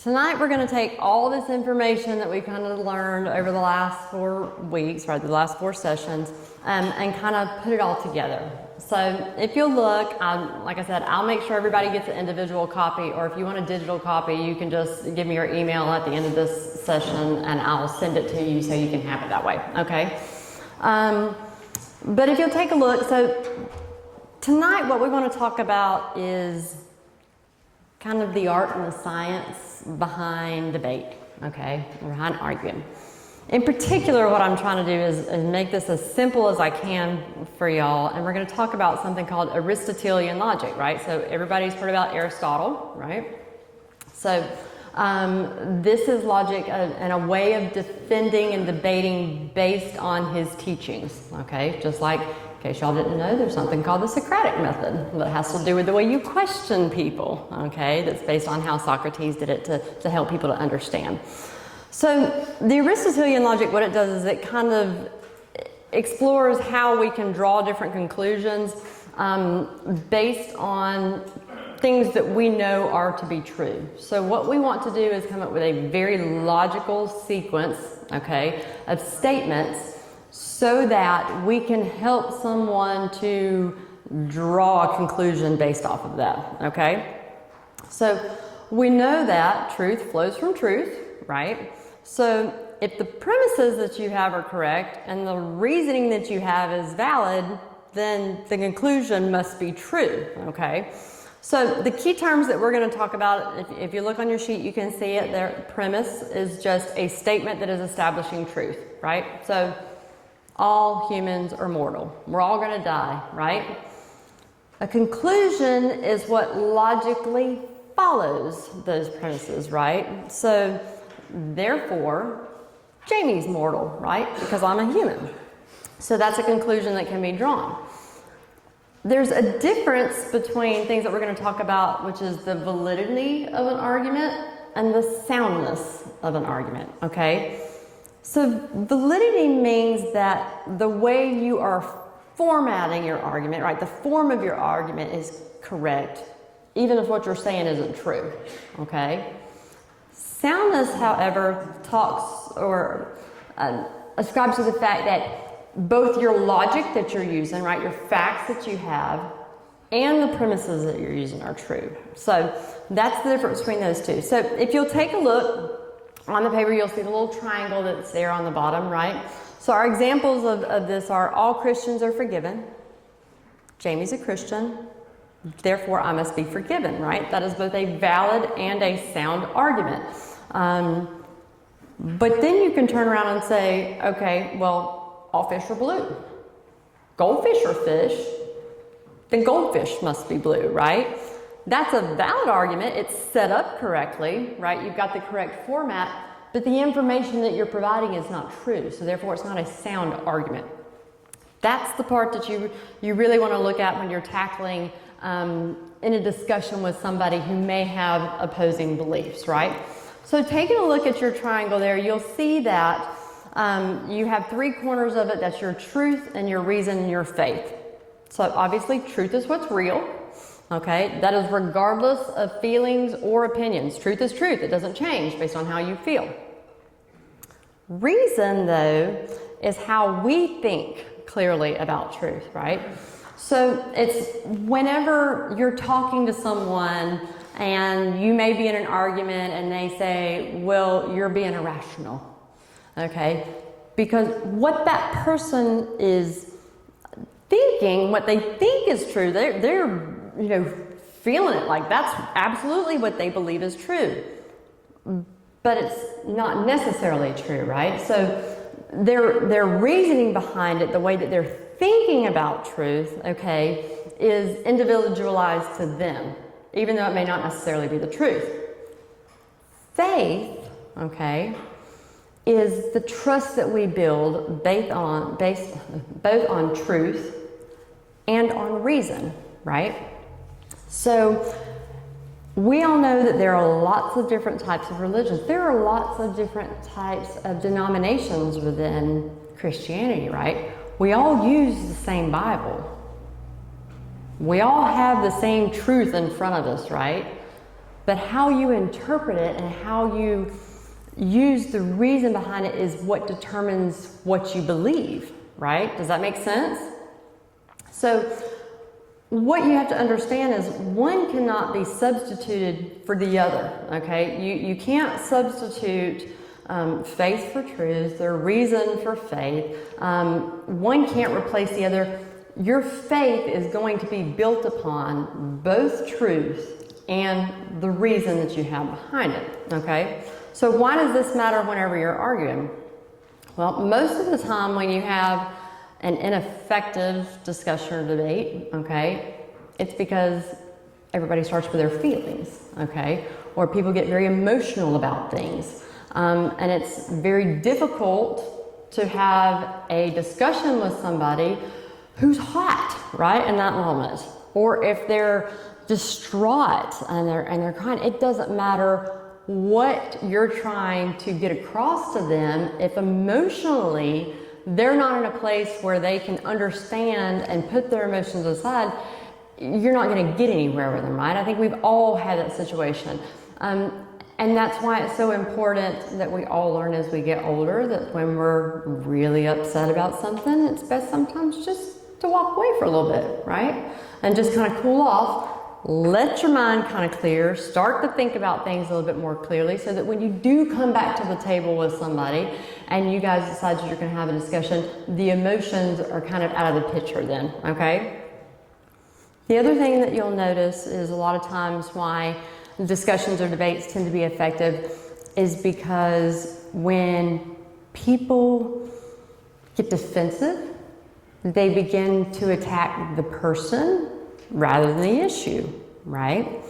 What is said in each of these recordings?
Tonight we're going to take all this information that we kind of learned over the last 4 weeks, right, the last 4 sessions, and kind of put it all together. So if you'll look, like I said, I'll make sure everybody gets an individual copy, or if you want a digital copy, you can just give me your email at the end of this session and I'll send it to you so you can have it that way, okay? But if you'll take a look, so tonight what we want to talk about is kind of the art and the science behind debate, okay, behind arguing. In particular, what I'm trying to do is make this as simple as I can for y'all, and we're going to talk about something called Aristotelian logic, right? So everybody's heard about Aristotle, right? So this is logic and a way of defending and debating based on his teachings, okay? Just like, in case y'all didn't know, there's something called the Socratic method that has to do with the way you question people, okay? That's based on how Socrates did it to help people to understand. So the Aristotelian logic, what it does is it kind of explores how we can draw different conclusions based on things that we know are to be true. So what we want to do is come up with a very logical sequence, okay, of statements so that we can help someone to draw a conclusion based off of that, okay? So we know that truth flows from truth, right? So if the premises that you have are correct and the reasoning that you have is valid, then the conclusion must be true, okay? So the key terms that we're going to talk about, if you look on your sheet, you can see it there. Premise is just a statement that is establishing truth, right? So all humans are mortal. We're all going to die, right? A conclusion is what logically follows those premises, right? So therefore, Jamie's mortal, right? Because I'm a human. So that's a conclusion that can be drawn. There's a difference between things that we're going to talk about, which is the validity of an argument and the soundness of an argument, okay? So validity means that the way you are formatting your argument, right, the form of your argument is correct, even if what you're saying isn't true, okay? Soundness, however, talks or ascribes to the fact that both your logic that you're using, right, your facts that you have, and the premises that you're using are true. So that's the difference between those two. So if you'll take a look on the paper, you'll see the little triangle that's there on the bottom, right? So our examples of this are all Christians are forgiven. Jamie's a Christian, therefore I must be forgiven, right? That is both a valid and a sound argument. But then you can turn around and say, okay, well, all fish are blue. Goldfish are fish, then goldfish must be blue, right? That's a valid argument. It's set up correctly, right? You've got the correct format, but the information that you're providing is not true, so therefore it's not a sound argument. That's the part that you really want to look at when you're tackling in a discussion with somebody who may have opposing beliefs, right? So taking a look at your triangle there, you'll see that you have 3 corners of it. That's your truth and your reason and your faith. So obviously truth is what's real, okay? That is regardless of feelings or opinions. Truth is truth. It doesn't change based on how you feel. Reason, though, is how we think clearly about truth, right? So it's whenever you're talking to someone and you may be in an argument and they say, well, you're being irrational. Okay, because what that person is thinking, what they think is true, they're feeling it like that's absolutely what they believe is true, but it's not necessarily true, right? So their reasoning behind it, the way that they're thinking about truth, okay, is individualized to them, even though it may not necessarily be the truth. Faith, okay, is the trust that we build based both on truth and on reason, right? So we all know that there are lots of different types of religions. There are lots of different types of denominations within Christianity, right? We all use the same Bible. We all have the same truth in front of us, right? but how you interpret it and how you use the reason behind it is what determines what you believe, right? Does that make sense? So what you have to understand is one cannot be substituted for the other, okay? You can't substitute faith for truth or reason for faith. One can't replace the other. Your faith is going to be built upon both truth and the reason that you have behind it, okay? So why does this matter whenever you're arguing? Well, most of the time when you have an ineffective discussion or debate, okay, it's because everybody starts with their feelings, okay, or people get very emotional about things. And it's very difficult to have a discussion with somebody who's hot, right, in that moment. Or if they're distraught and they're crying, it doesn't matter what you're trying to get across to them. If emotionally they're not in a place where they can understand and put their emotions aside, you're not going to get anywhere with them, right? I think we've all had that situation. And that's why it's so important that we all learn as we get older that when we're really upset about something, it's best sometimes just to walk away for a little bit, right? And just kind of cool off, let your mind kind of clear, start to think about things a little bit more clearly so that when you do come back to the table with somebody and you guys decide that you're going to have a discussion, the emotions are kind of out of the picture then, okay? The other thing that you'll notice is a lot of times why discussions or debates tend to be effective is because when people get defensive, they begin to attack the person rather than the issue, right?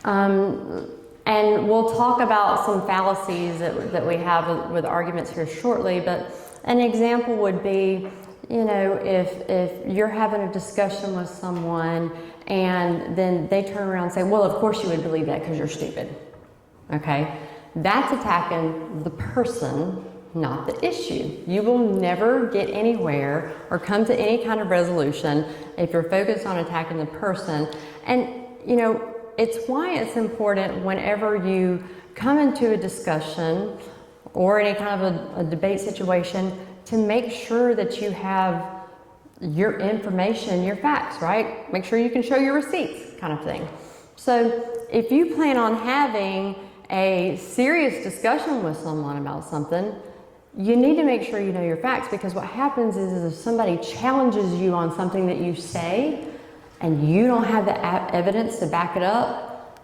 And we'll talk about some fallacies that we have with arguments here shortly, but an example would be, you know, if you're having a discussion with someone and then they turn around and say, well, of course you would believe that because you're stupid, okay? That's attacking the person, not the issue. You will never get anywhere or come to any kind of resolution if you're focused on attacking the person. And, you know, it's why it's important whenever you come into a discussion or any kind of a debate situation to make sure that you have your information, your facts, right? Make sure you can show your receipts, kind of thing. So if you plan on having a serious discussion with someone about something, you need to make sure you know your facts, because what happens is if somebody challenges you on something that you say and you don't have the evidence to back it up,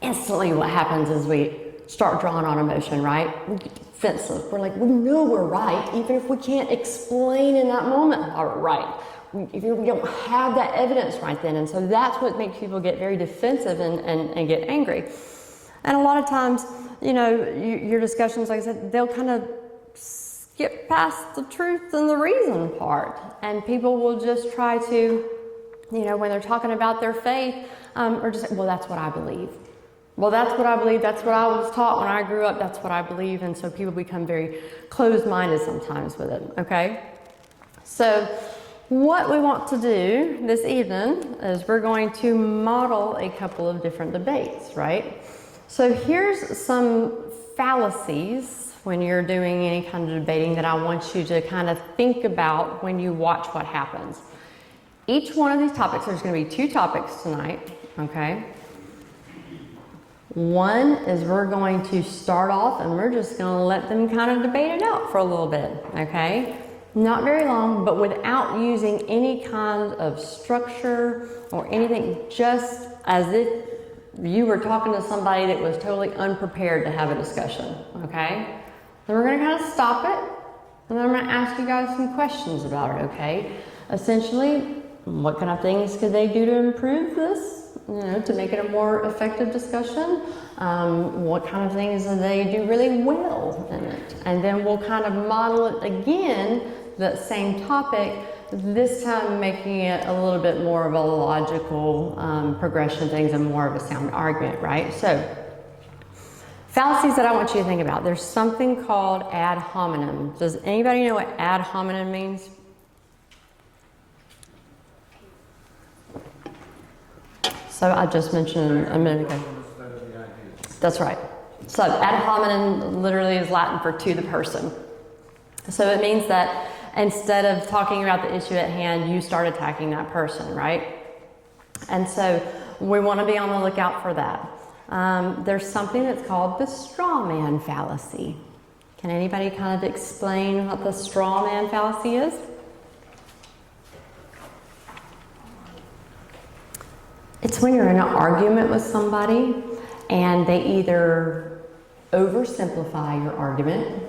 instantly what happens is we start drawing on emotion, right? We get defensive. We're like, we know we're right, even if we can't explain in that moment how we're right. We don't have that evidence right then. And so that's what makes people get very defensive and get angry. And a lot of times, you know, your discussions, like I said, they'll kind of skip past the truth and the reason part. And people will just try to, you know, when they're talking about their faith, or just say, well, that's what I believe. Well, that's what I believe. That's what I was taught when I grew up. That's what I believe. And so people become very closed-minded sometimes with it, okay? So what we want to do this evening is we're going to model a couple of different debates, right? So here's some fallacies when you're doing any kind of debating that I want you to kind of think about when you watch what happens. Each one of these topics, there's going to be 2 topics tonight, okay? One is we're going to start off and we're just going to let them kind of debate it out for a little bit, okay? Not very long, but without using any kind of structure or anything, just as if you were talking to somebody that was totally unprepared to have a discussion, okay? Then we're going to kind of stop it, and then I'm going to ask you guys some questions about it, okay? Essentially, what kind of things could they do to improve this? You know, to make it a more effective discussion. What kind of things do they do really well in it? And then we'll kind of model it again, that same topic, this time making it a little bit more of a logical progression of things and more of a sound argument, right? So, fallacies that I want you to think about. There's something called ad hominem. Does anybody know what ad hominem means? So I just mentioned a minute ago. That's right. So ad hominem literally is Latin for to the person. So it means that instead of talking about the issue at hand, you start attacking that person, right? And so we want to be on the lookout for that. There's something that's called the straw man fallacy. Can anybody kind of explain what the straw man fallacy is? It's when you're in an argument with somebody and they either oversimplify your argument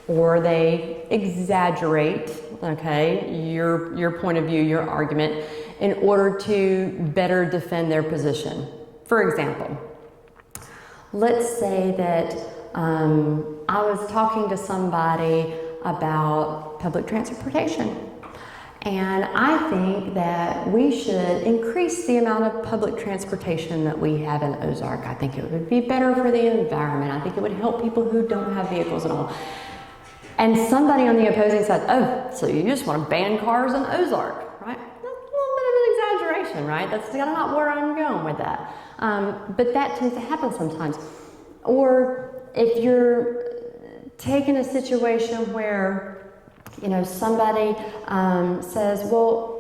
or they exaggerate, okay, your point of view, your argument, in order to better defend their position. For example, let's say that I was talking to somebody about public transportation. And I think that we should increase the amount of public transportation that we have in Ozark. I think it would be better for the environment. I think it would help people who don't have vehicles at all. And somebody on the opposing side, oh, so you just want to ban cars in Ozark, right? That's a little bit of an exaggeration, right? That's not where I'm going with that. But that tends to happen sometimes. Or if you're taking a situation where somebody says, well,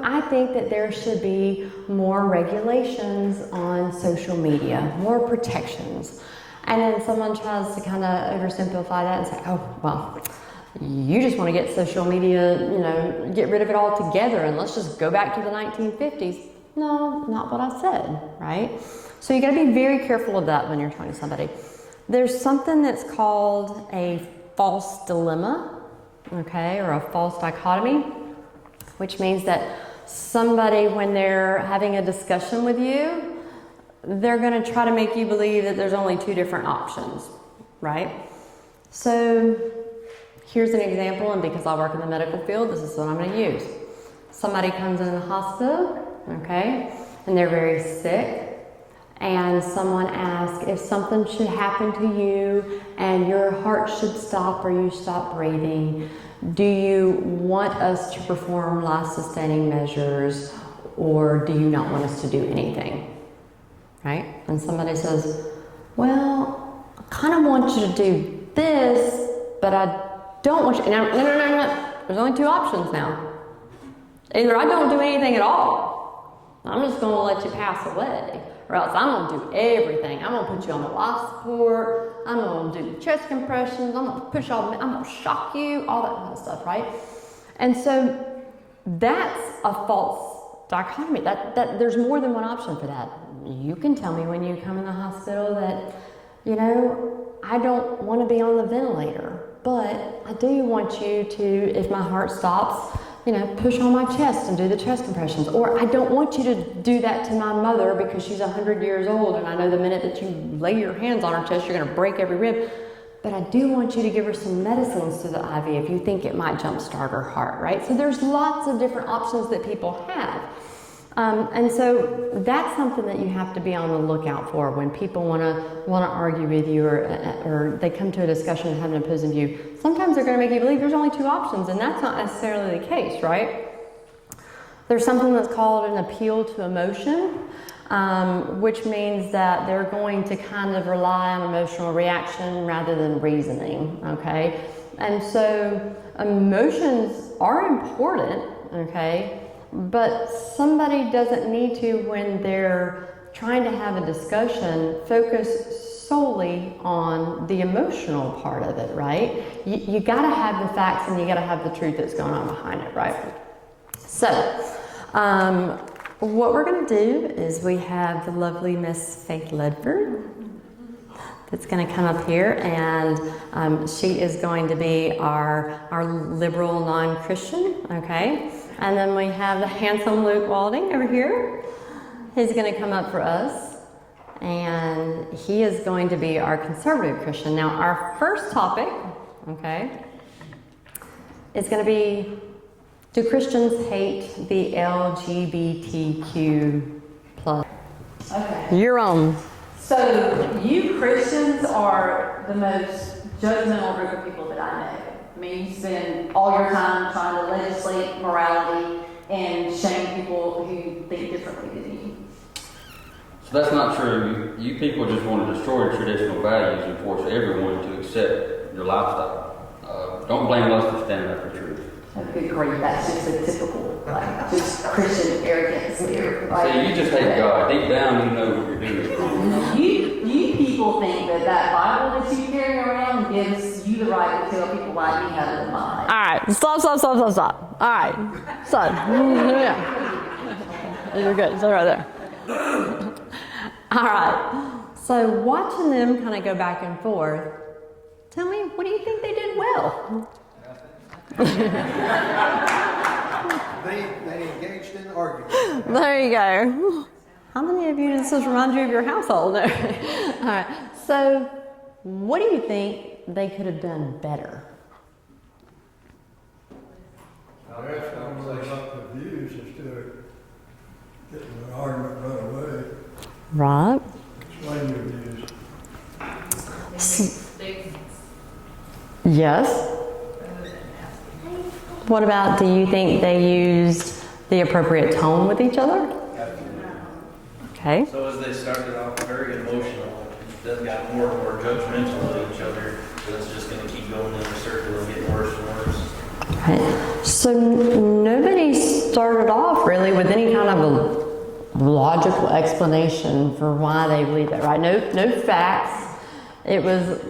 I think that there should be more regulations on social media, more protections. And then someone tries to kind of oversimplify that and say, oh, well, you just want to get social media, get rid of it altogether and let's just go back to the 1950s. No, not what I said, right? So you got to be very careful of that when you're talking to somebody. There's something that's called a false dilemma. Okay, or a false dichotomy, which means that somebody, when they're having a discussion with you, they're going to try to make you believe that there's only two different options, right? So here's an example, and because I work in the medical field, this is what I'm going to use. Somebody comes in the hospital, okay, and they're very sick, and someone asks if something should happen to you and your heart should stop or you stop breathing, do you want us to perform life-sustaining measures or do you not want us to do anything? Right? And somebody says, well, I kind of want you to do this, but I don't want you. No. There's only two options now. Either I don't do anything at all, I'm just going to let you pass away. Or else I'm going to do everything. I'm going to put you on the life support. I'm going to do chest compressions. I'm going to I'm going to shock you, all that kind of stuff, right? And so that's a false dichotomy. That there's more than one option for that. You can tell me when you come in the hospital that, I don't want to be on the ventilator, but I do want you to, if my heart stops, push on my chest and do the chest compressions. Or I don't want you to do that to my mother because she's 100 years old and I know the minute that you lay your hands on her chest, you're going to break every rib. But I do want you to give her some medicines through the IV if you think it might jumpstart her heart, right? So there's lots of different options that people have. And so that's something that you have to be on the lookout for when people want to argue with you or they come to a discussion and have an opposing view. Sometimes they're going to make you believe there's only two options, and that's not necessarily the case, right? There's something that's called an appeal to emotion, which means that they're going to kind of rely on emotional reaction rather than reasoning, okay? And so emotions are important, okay? But somebody doesn't need to, when they're trying to have a discussion, focus solely on the emotional part of it, right? You got to have the facts and you got to have the truth that's going on behind it, right? So, what we're going to do is we have the lovely Miss Faith Ledford that's going to come up here, and she is going to be our liberal non-Christian, okay? And then we have the handsome Luke Walding over here. He's going to come up for us, and he is going to be our conservative Christian. Now, our first topic, okay, is going to be, do Christians hate the LGBTQ plus? Okay. You're on. So, you Christians are the most judgmental group of people that I know. I mean, you spend all your time trying to legislate morality and shame people who think differently than you. So that's not true. You people just want to destroy traditional values and force everyone to accept your lifestyle. Don't blame us for standing up for truth. Okay, great. That's just a typical, like, just Christian arrogance here. Like, See, you just hate God. Deep down, you know what you're doing. You people think that Bible that you carry around gives you the right to tell people why you have it in mind. All right, stop. All right, so, yeah. You're good, so right there. All right, so watching them kind of go back and forth, tell me, what do you think they did well? They engaged in argument. There you go. How many of you does this remind you of your household? All right, so what do you think they could have done better? Ask them about the views instead of getting an argument right away. Right. Explain your views. Yes. What about, do you think they used the appropriate tone with each other? Okay. So as they started off very emotional, then got more and more judgmental of each other, so it's just going to keep going in a circle and get worse and worse. Right. So nobody started off really with any kind of a logical explanation for why they believe that, right? No facts. It was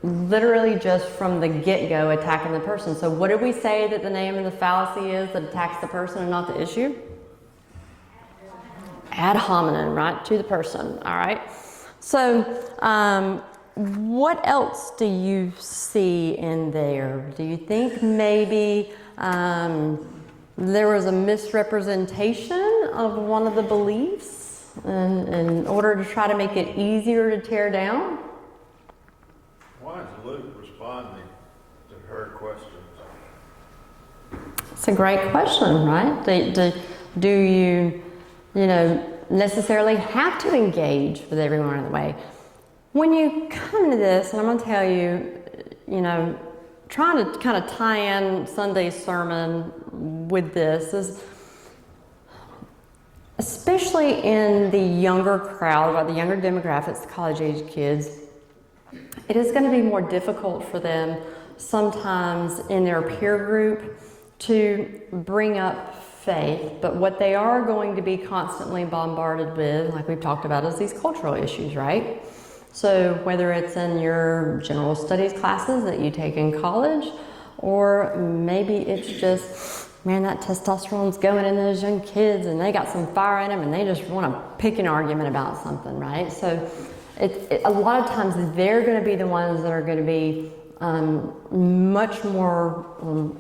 literally just from the get-go attacking the person. So what did we say that the name of the fallacy is that attacks the person and not the issue? Ad hominem, right? To the person, all right? So what else do you see in there? Do you think maybe there was a misrepresentation of one of the beliefs in order to try to make it easier to tear down? Why is Luke responding to her questions? It's a great question, right? Do you necessarily have to engage with everyone in the way? When you come to this, and I'm going to tell you, trying to kind of tie in Sunday's sermon with this is, especially in the younger crowd, or the younger demographics, the college-age kids, it is going to be more difficult for them sometimes in their peer group to bring up faith, but what they are going to be constantly bombarded with, like we've talked about, is these cultural issues, right? So whether it's in your general studies classes that you take in college, or maybe it's just, man, that testosterone's going in those young kids and they got some fire in them and they just want to pick an argument about something, right? So a lot of times they're going to be the ones that are going to be much more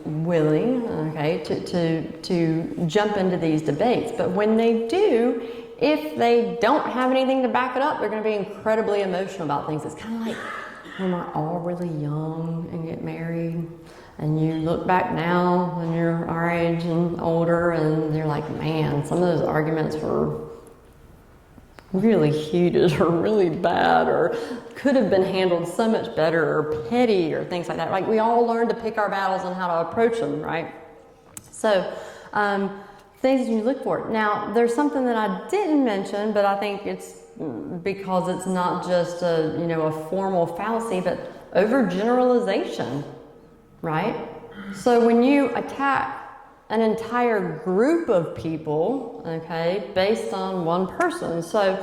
willing, okay, to jump into these debates. But when they do, if they don't have anything to back it up, they're going to be incredibly emotional about things. It's kind of like when we're all really young and get married, and you look back now when you're our age and older, and you're like, man, some of those arguments were really heated or really bad or could have been handled so much better or petty or things like that. Like, we all learn to pick our battles and how to approach them, right? So things you look for. Now, there's something that I didn't mention, but I think it's because it's not just a formal fallacy, but overgeneralization, right? So when you attack an entire group of people, okay, based on one person. So,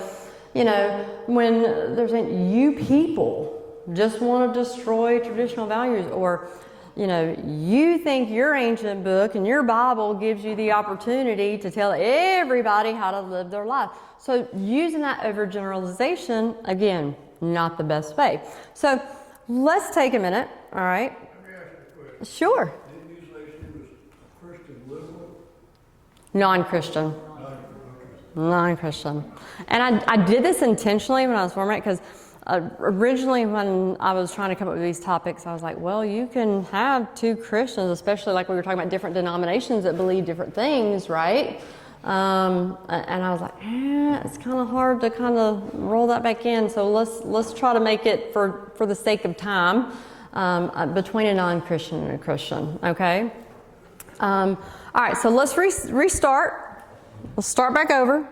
when there's you people just want to destroy traditional values, or, you think your ancient book and your Bible gives you the opportunity to tell everybody how to live their life. So using that overgeneralization, again, not the best way. So let's take a minute, all right? Let me ask you a question. Sure. Didn't you say she was a Christian liberal? Non-Christian. Non-Christian. And I did this intentionally when I was forming it, because originally when I was trying to come up with these topics, I was like, well, you can have two Christians, especially like we were talking about different denominations that believe different things, right? And I was like, it's kind of hard to kind of roll that back in. So let's try to make it, for the sake of time, between a non-Christian and a Christian, okay? All right, so let's restart. We'll start back over,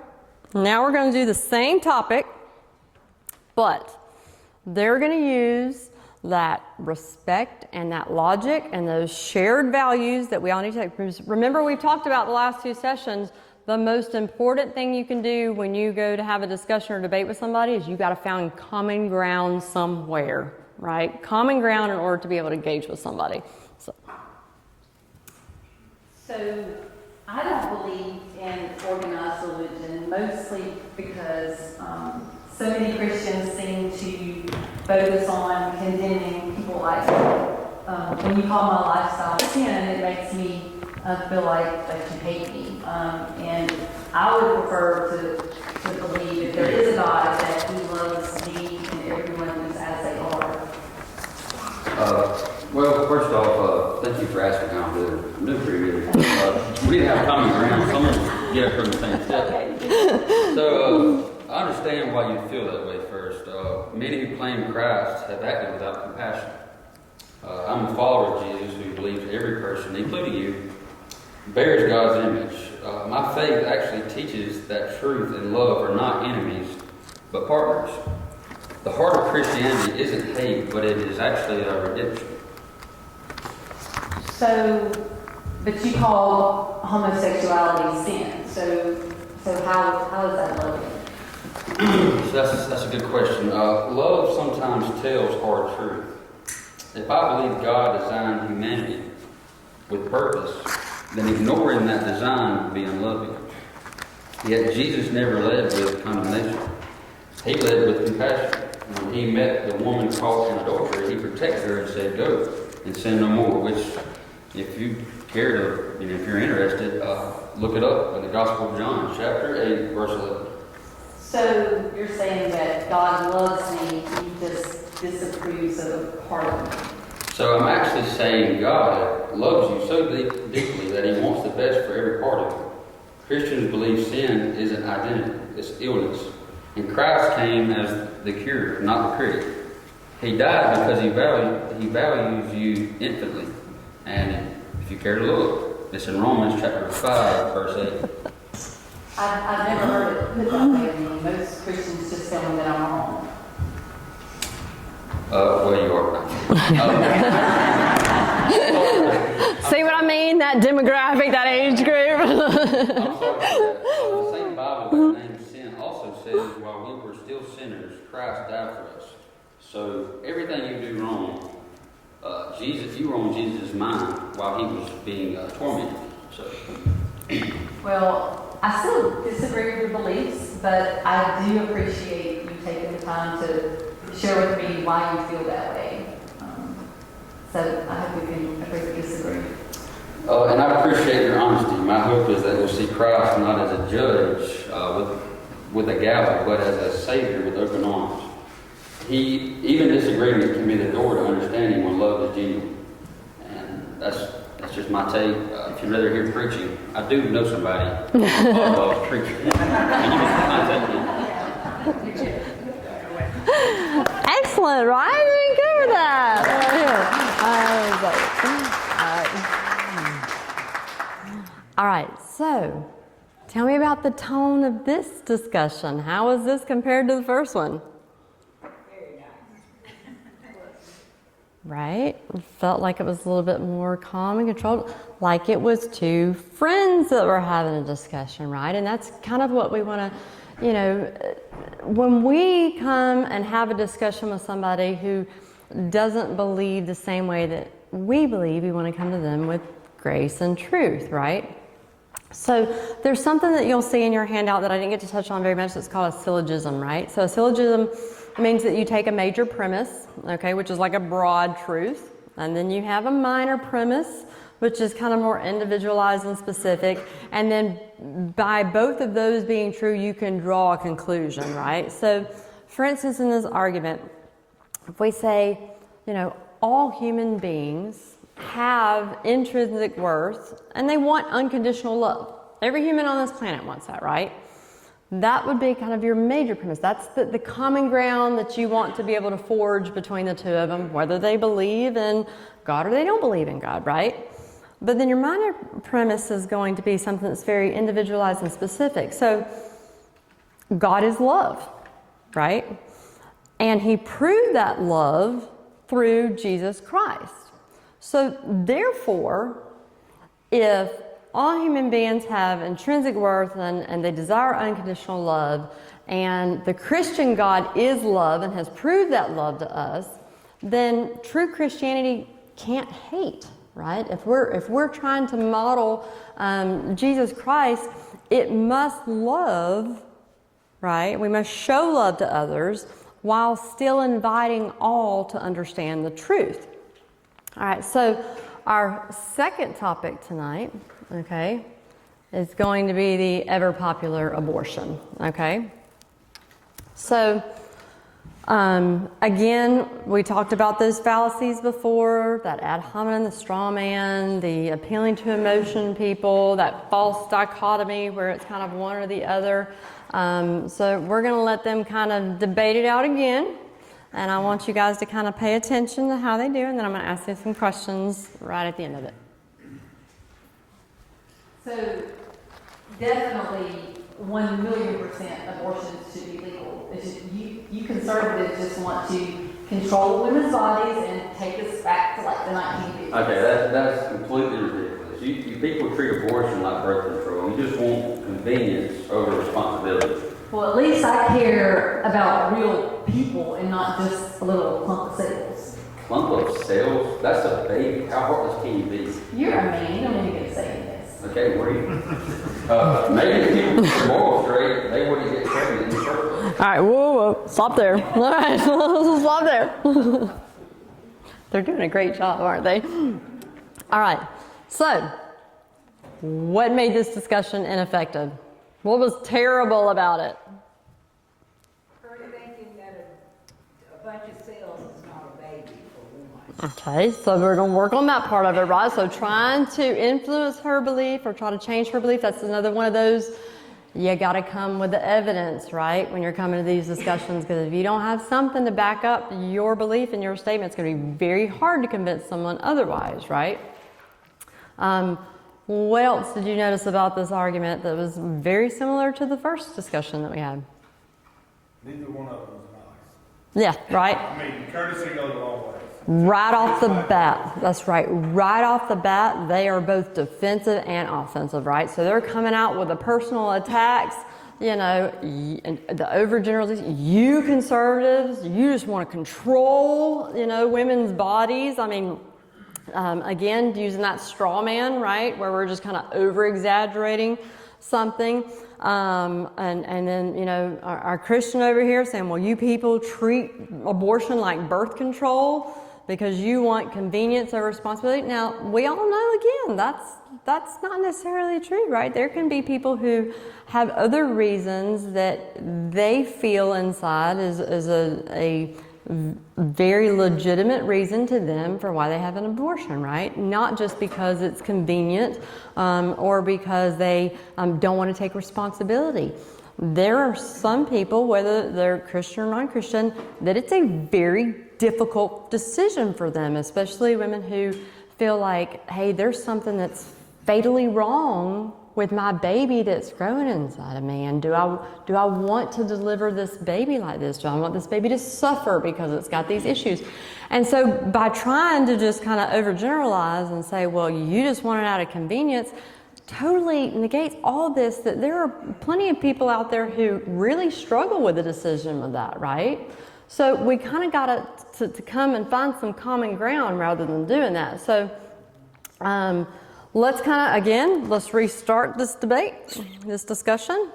Now we're going to do the same topic, but they're going to use that respect and that logic and those shared values that we all need to take. Remember, we've talked about the last 2 sessions, the most important thing you can do when you go to have a discussion or debate with somebody is you got to find common ground somewhere, right? Common ground in order to be able to engage with somebody. So I don't believe in organized religion, mostly because so many Christians seem to focus on condemning people like when you call my lifestyle sin, it makes me feel like that you hate me. And I would prefer to believe if there is a God, that He loves me and everyone who's as they are. Well, first off, thank you for asking how I'm doing. I'm doing pretty good. We didn't have common ground. Someone get up from the same step. So, I understand why you feel that way first. Many who claim Christ have acted without compassion. I'm a follower of Jesus who believes every person, including you, bears God's image. My faith actually teaches that truth and love are not enemies, but partners. The heart of Christianity isn't hate, but it is actually a redemption. So, but you call homosexuality sin. So how is that loving? So that's a good question. Love sometimes tells hard truth. If I believe God designed humanity with purpose, then ignoring that design would be unloving. Yet Jesus never led with condemnation. He led with compassion. When he met the woman caught in adultery, he protected her and said, "Go and sin no more." Which, if you care to, if you're interested, look it up in the Gospel of John, chapter 8, verse 11. So you're saying that God loves me, He just disapproves of part of me. So I'm actually saying God loves you so deeply that He wants the best for every part of you. Christians believe sin isn't identity, it's illness. And Christ came as the cure, not the critic. He died because He values you infinitely. And if you care to look, it's in Romans chapter 5, verse 8. I've never heard it put that way to me. Most Christians just tell me that I'm wrong. Well, you are. See what I mean? That demographic, that age group. I'm sorry about that. The same Bible that names sin also says, while we were still sinners, Christ died for us. So everything you do wrong, you were on Jesus' mind while He was being tormented. So. Well, I still disagree with your beliefs, but I do appreciate you taking the time to share with me why you feel that way. So I hope we can agree to disagree. And I appreciate your honesty. My hope is that we'll see Christ not as a judge with a gavel, but as a Savior with open arms. Even disagreement can be the door to understanding when love is genuine. And that's just my take. If you'd rather hear preaching, I do know somebody who loves preaching. And you can contact me. Excellent, right? I didn't cover that. All right, so tell me about the tone of this discussion. How is this compared to the first one? Right? It felt like it was a little bit more calm and controlled, like it was two friends that were having a discussion, right? And that's kind of what we want to, when we come and have a discussion with somebody who doesn't believe the same way that we believe, we want to come to them with grace and truth, right? So there's something that you'll see in your handout that I didn't get to touch on very much that's called a syllogism, right? So a syllogism means that you take a major premise, okay, which is like a broad truth, and then you have a minor premise, which is kind of more individualized and specific, and then by both of those being true, you can draw a conclusion, right? So, for instance, in this argument, if we say, all human beings have intrinsic worth, and they want unconditional love. Every human on this planet wants that, right? That would be kind of your major premise. That's the common ground that you want to be able to forge between the two of them, whether they believe in God or they don't believe in God, right? But then your minor premise is going to be something that's very individualized and specific. So God is love, right? And he proved that love through Jesus Christ. So therefore, if all human beings have intrinsic worth and they desire unconditional love, and the Christian God is love and has proved that love to us, then true Christianity can't hate, right? If we're trying to model Jesus Christ, it must love, right? We must show love to others while still inviting all to understand the truth. All right, so our second topic tonight, okay, is going to be the ever popular abortion, okay? So, again, we talked about those fallacies before, that ad hominem, the straw man, the appealing to emotion people, that false dichotomy where it's kind of one or the other. So we're going to let them kind of debate it out again. And I want you guys to kind of pay attention to how they do, and then I'm going to ask you some questions right at the end of it. So definitely 1,000,000% abortions should be legal. It's just, you conservatives just want to control women's bodies and take us back to like the 1950s. Okay, that's completely ridiculous. You people treat abortion like birth control. You just want convenience over responsibility. Well, at least I care about real people and not just a little clump of cells. Clump of cells? That's a baby. How heartless can you be? You're a man. You don't even get to say this. Okay, what are you? Maybe if people were moral straight, they wouldn't get pregnant in the first place. All right, whoa, stop there. All right, stop there. They're doing a great job, aren't they? All right, so what made this discussion ineffective? What was terrible about it? Her thinking that a bunch of cells is not a baby for a woman. Okay, so we're going to work on that part of it, right? So trying to influence her belief or try to change her belief, that's another one of those, you got to come with the evidence, right? When you're coming to these discussions, because if you don't have something to back up your belief and your statement, it's going to be very hard to convince someone otherwise, right? What else did you notice about this argument that was very similar to the first discussion that we had? Neither one of them is nice. Yeah, right? I mean, courtesy goes a long way. Right off the bat, that's right. Right off the bat, they are both defensive and offensive, right? So they're coming out with the personal attacks, you know, and the overgeneralization. You conservatives, you just want to control, you know, women's bodies. I mean, again, using that straw man, right, where we're just kind of over-exaggerating something. And then, you know, our Christian over here saying, well, you people treat abortion like birth control because you want convenience over responsibility. Now, we all know, again, that's not necessarily true, right? There can be people who have other reasons that they feel inside is a very legitimate reason to them for why they have an abortion, right? Not just because it's convenient or because they don't want to take responsibility. There are some people, whether they're Christian or non-Christian, that it's a very difficult decision for them, especially women who feel like, hey, there's something that's fatally wrong with my baby that's growing inside of me, and do I want to deliver this baby like this? Do I want this baby to suffer because it's got these issues? And so by trying to just kind of overgeneralize and say, well, you just want it out of convenience, totally negates all this, that there are plenty of people out there who really struggle with the decision of that, right? So we kind of got to come and find some common ground rather than doing that. So let's kind of, again, let's restart this debate, this discussion,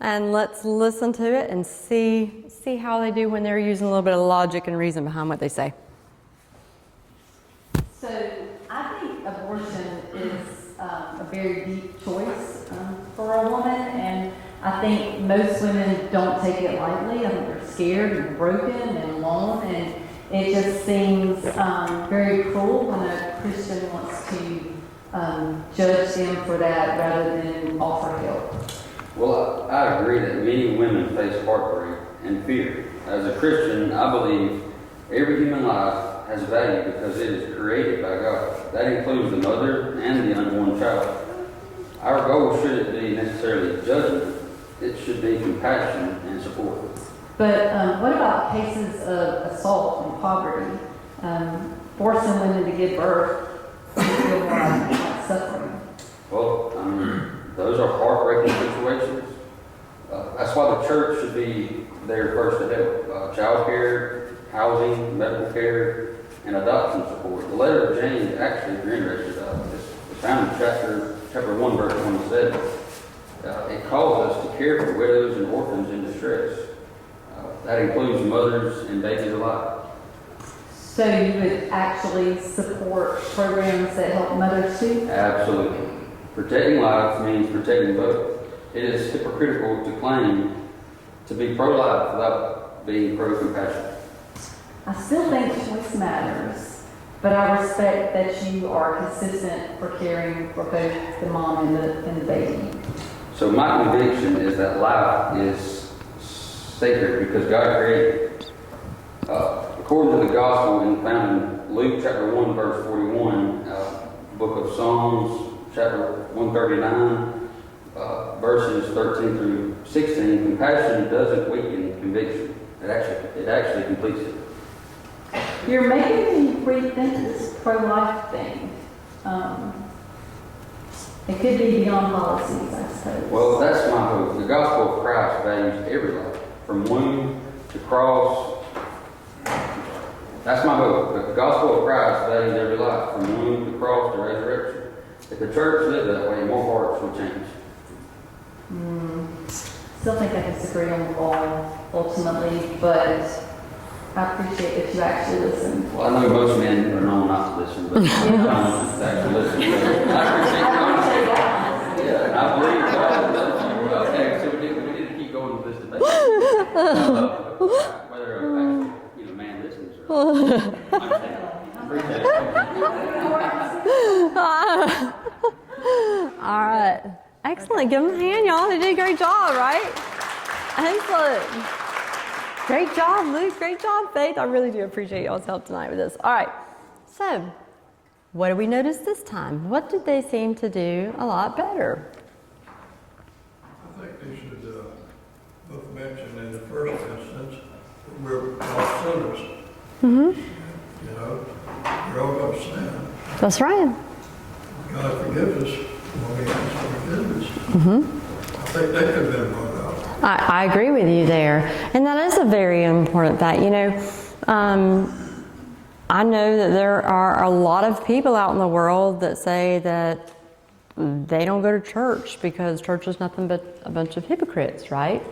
and let's listen to it and see how they do when they're using a little bit of logic and reason behind what they say. So I think abortion is a very deep choice for a woman, and I think most women don't take it lightly. I think they're scared and broken and alone, and it just seems very cruel when a Christian wants to judge them for that rather than offer help. Well, I agree that many women face heartbreak and fear. As a Christian, I believe every human life has value because it is created by God. That includes the mother and the unborn child. Our goal shouldn't be necessarily judgment, it should be compassion and support. But what about cases of assault and poverty, forcing women to give birth and feel like suffering? Well, I mean, those are heartbreaking situations. That's why the church should be there first to help. Child care, housing, medical care, and adoption support. The letter of James actually, if you're interested, it's found in chapter 1, verse 27. It calls us to care for widows and orphans in distress. That includes mothers and babies alike. So you would actually support programs that help mothers too? Absolutely. Protecting lives means protecting both. It is hypocritical to claim to be pro-life without being pro-compassion. I still think choice matters, but I respect that you are consistent for caring for both the mom and the baby. So my conviction is that life is sacred because God created it. According to the gospel found in Luke chapter 1, verse 41, book of Psalms, chapter 139, verses 13 through 16, compassion doesn't weaken conviction. It actually completes it. You're making me rethink this pro-life thing. It could be beyond policies, I suppose. Well, that's my hope. The gospel of Christ values every life, from womb to cross. That's my hope. The gospel of Christ values every life, from womb to cross to resurrection. If the church lived that way, more hearts would change. Still think I disagree on the law ultimately, but I appreciate that you actually listen. Well, I know most men are known not to listen, but sometimes to actually listen. I appreciate that. Yeah, and I believe God. Okay, so we need to keep going with this debate. Whether actually, man listens or not. I appreciate it. All right. Excellent. Give them a hand, y'all. They did a great job, right? Excellent. Great job, Luke. Great job, Faith. I really do appreciate y'all's help tonight with this. All right. So, what did we notice this time? What did they seem to do a lot better? I think they should both mention in the first instance that we're all sinners. Mm-hmm. You know, we're all going to sin. That's right. God forgives us when we ask for forgiveness. Mm-hmm. I think that could have been brought up. I agree with you there. And that is a very important fact. You know, I know that there are a lot of people out in the world that say that they don't go to church because church is nothing but a bunch of hypocrites, right?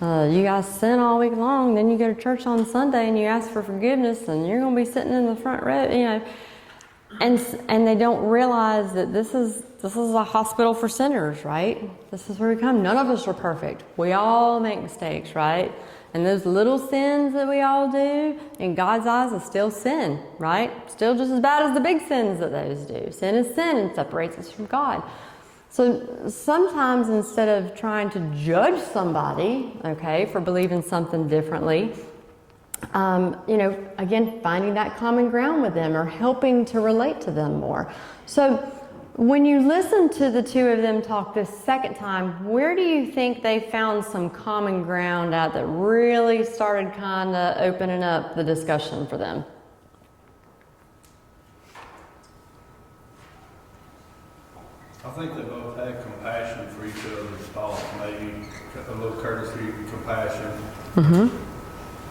You guys sin all week long, then you go to church on Sunday and you ask for forgiveness and you're going to be sitting in the front row, you know. And they don't realize that this is a hospital for sinners, right? This is where we come. None of us are perfect. We all make mistakes, right? And those little sins that we all do, in God's eyes, is still sin, right? Still just as bad as the big sins that those do. Sin is sin and separates us from God. So sometimes instead of trying to judge somebody, okay, for believing something differently, you know, again, finding that common ground with them or helping to relate to them more. So when you listen to the two of them talk this second time, where do you think they found some common ground at that really started kind of opening up the discussion for them? I think they both had compassion for each other's thoughts, maybe a little courtesy, compassion. Mm-hmm.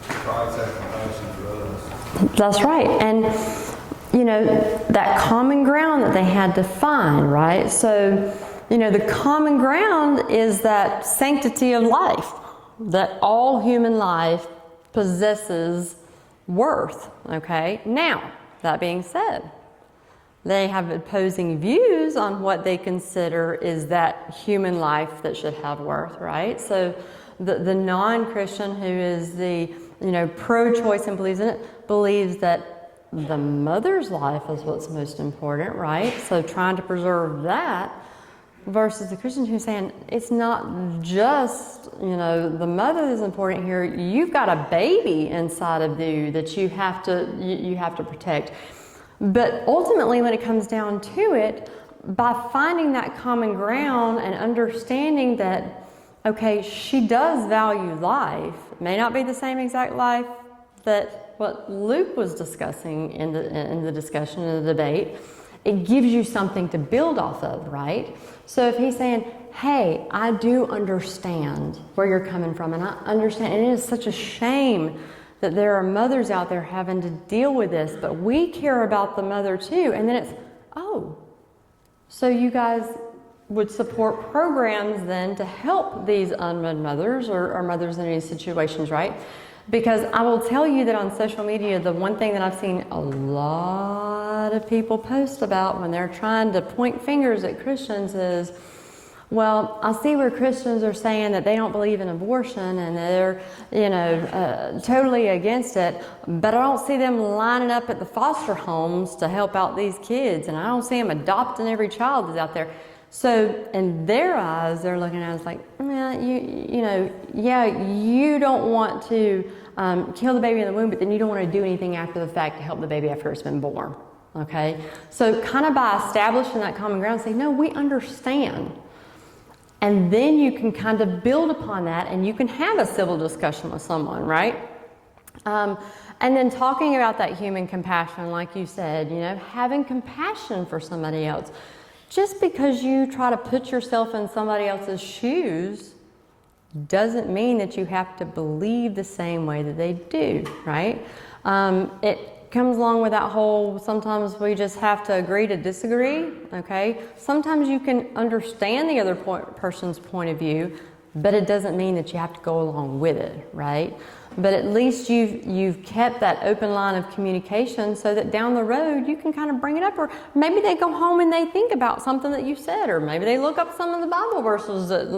Christ had compassion for us. That's right. And, you know, that common ground that they had to find, right? So, you know, the common ground is that sanctity of life, that all human life possesses worth, okay? Now, that being said, they have opposing views on what they consider is that human life that should have worth, right? So the non-Christian who is the, you know, pro-choice and believes in it, believes that the mother's life is what's most important, right? So trying to preserve that versus the Christian who's saying it's not just, you know, the mother is important here. You've got a baby inside of you that you have to protect. But ultimately, when it comes down to it, by finding that common ground and understanding that okay, she does value life. It may not be the same exact life that what Luke was discussing in the discussion, in the debate. It gives you something to build off of, right? So if he's saying, hey, I do understand where you're coming from, and I understand, and it is such a shame that there are mothers out there having to deal with this, but we care about the mother too. And then it's, oh, so you guys would support programs then to help these unwed mothers or mothers in these situations, right? Because I will tell you that on social media, the one thing that I've seen a lot of people post about when they're trying to point fingers at Christians is, well, I see where Christians are saying that they don't believe in abortion and they're, totally against it, but I don't see them lining up at the foster homes to help out these kids, and I don't see them adopting every child that's out there. So in their eyes, they're looking at us like, you don't want to kill the baby in the womb, but then you don't want to do anything after the fact to help the baby after it's been born. Okay? So kind of by establishing that common ground, say, no, we understand. And then you can kind of build upon that and you can have a civil discussion with someone, right? And then talking about that human compassion, like you said, having compassion for somebody else. Just because you try to put yourself in somebody else's shoes doesn't mean that you have to believe the same way that they do, right? It comes along with that whole, sometimes we just have to agree to disagree, okay? Sometimes you can understand the other person's point of view, but it doesn't mean that you have to go along with it, right? But at least you've kept that open line of communication so that down the road you can kind of bring it up, or maybe they go home and they think about something that you said, or maybe they look up some of the Bible verses that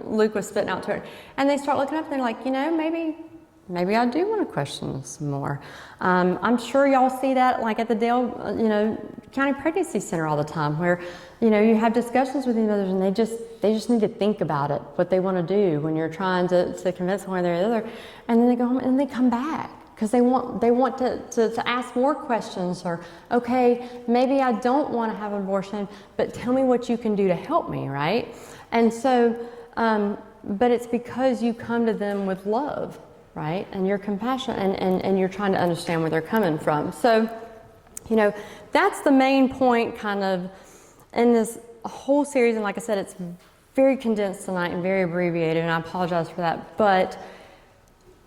Luke was spitting out to her, and they start looking up and they're like, maybe I do want to question this some more. I'm sure y'all see that like at the Dale, County Pregnancy Center all the time, where you have discussions with these mothers and they just need to think about it, what they want to do when you're trying to convince one or the other, and then they go home and they come back because they want to ask more questions, or okay, maybe I don't want to have an abortion, but tell me what you can do to help me, right? And so, but it's because you come to them with love, right? And you're compassionate and you're trying to understand where they're coming from. So, that's the main point kind of in this whole series. And like I said, it's very condensed tonight and very abbreviated, and I apologize for that. But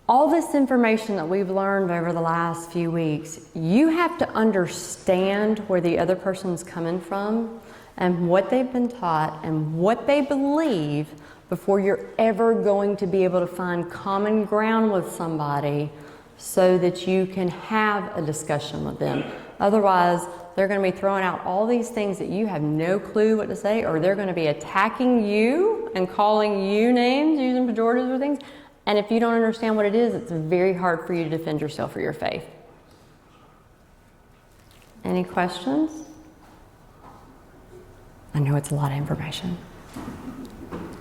all this information that we've learned over the last few weeks, you have to understand where the other person's coming from and what they've been taught and what they believe before you're ever going to be able to find common ground with somebody so that you can have a discussion with them. Otherwise, they're going to be throwing out all these things that you have no clue what to say, or they're going to be attacking you and calling you names, using pejoratives or things. And if you don't understand what it is, it's very hard for you to defend yourself or your faith. Any questions? I know it's a lot of information.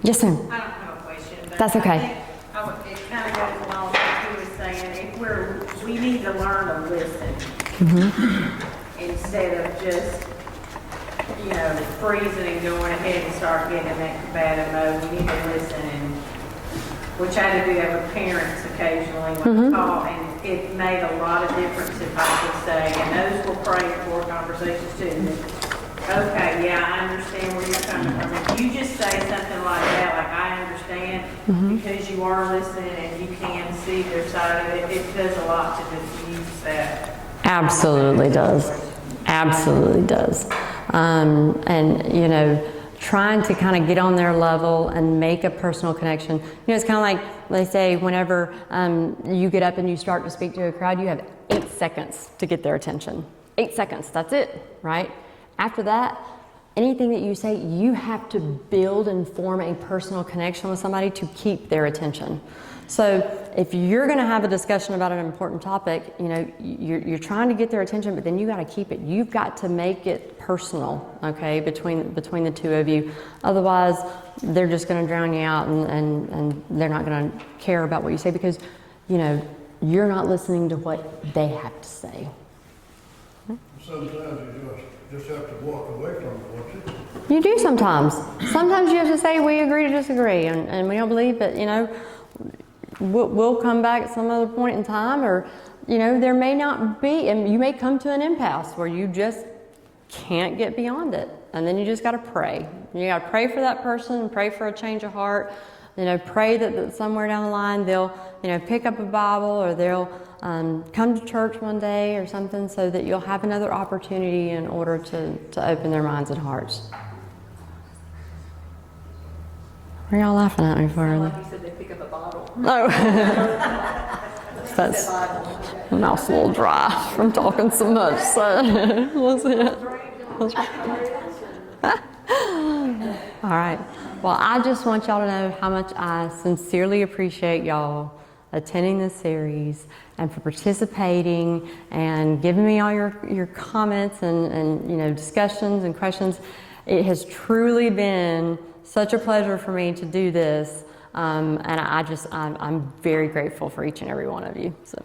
Yes, ma'am. I don't have a question, but That's okay. I think it kind of goes along with what you were saying. If we need to learn to listen instead of just, freezing and going ahead and start getting in that combative mode. We need to listen, and which I do have with parents occasionally when I call, and it made a lot of difference if I could say, and those were prayed for conversations too. Okay, yeah, I understand where you're coming from. If you just say something like that, like I understand, because you are listening and you can see their side of it, it does a lot to diffuse that. Absolutely does. Absolutely does. And, trying to kind of get on their level and make a personal connection. It's kind of like they say whenever you get up and you start to speak to a crowd, you have 8 seconds to get their attention. 8 seconds, that's it, right? After that, anything that you say, you have to build and form a personal connection with somebody to keep their attention. So if you're going to have a discussion about an important topic, you're trying to get their attention, but then you got to keep it. You've got to make it personal, okay, between the two of you. Otherwise, they're just going to drown you out, and they're not going to care about what you say because, you're not listening to what they have to say. Sometimes you just have to walk away from it, won't you? You do sometimes. Sometimes you have to say we agree to disagree, and we don't believe it. You know, we'll come back at some other point in time, or you know, there may not be, and you may come to an impasse where you just can't get beyond it, and then you just got to pray. You got to pray for that person, pray for a change of heart. You know, pray that somewhere down the line they'll, you know, pick up a Bible, or they'll come to church one day or something, so that you'll have another opportunity in order to open their minds and hearts. What are y'all laughing at me for? Like you said, they pick up a bottle. Oh. That's my mouth's a little dry from talking so much, so we'll see it. All right. Well, I just want y'all to know how much I sincerely appreciate y'all attending this series and for participating and giving me all your comments and you know, discussions and questions. It has truly been such a pleasure for me to do this, and I'm very grateful for each and every one of you. So.